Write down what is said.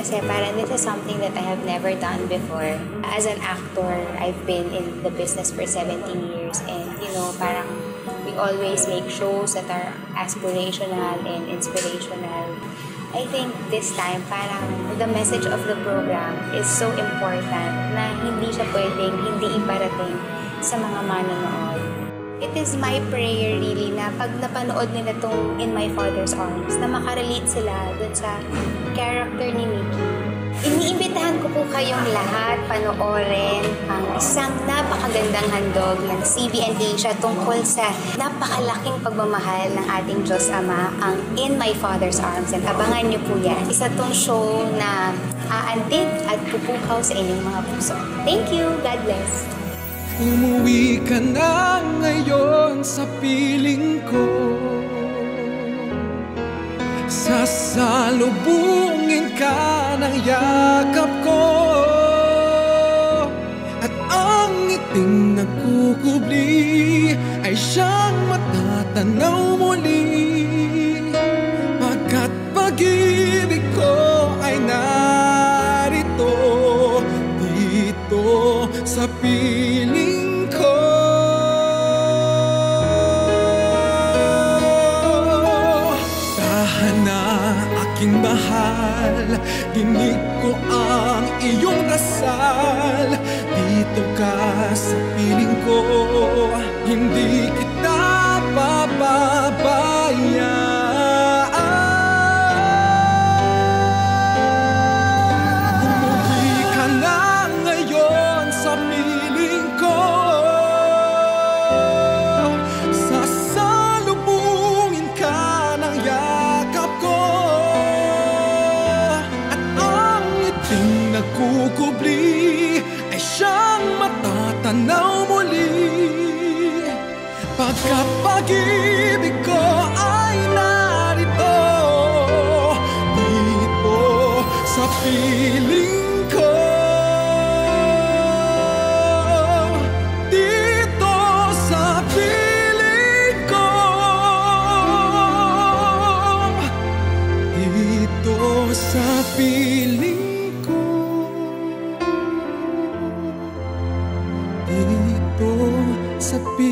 kasi parang this is something that I have never done before. As an actor, I've been in the business for 17 years and parang we always make shows that are aspirational and inspirational. I think this time, parang the message of the program is so important na hindi siya pwedeng hindi iparating sa mga manonood. It is my prayer really na pag napanood nila tong In My Father's Arms, na makarelate sila dun sa character ni Mickey. Iniimbitahan ko po kayong lahat panoorin ang isang napakagandang handog ng CBN Asia tungkol sa napakalaking pagmamahal ng ating Diyos Ama, ang In My Father's Arms. And abangan niyo po yan. Isa tong show na aantig at pupukaw sa inyong mga puso. Thank you. God bless. Umuwi ka na ngayon sa piling ko, sasalubungin ka ng yakap ko, at ang ngiting nagkukubli ay siyang matatanaw muli, pagkat pag-ibig ko ay narito, dito sa piling ko. Tahana, aking mahal, dinig ko ang iyong dasal. Dito ka sa piling ko, hindi kita papabayaan. Kukubli ay siyang matatanaw muli, pagkat pag-ibig ko ay narito, dito sa piling ko, dito sa piling ko, dito sa piling ko. Dito sa piling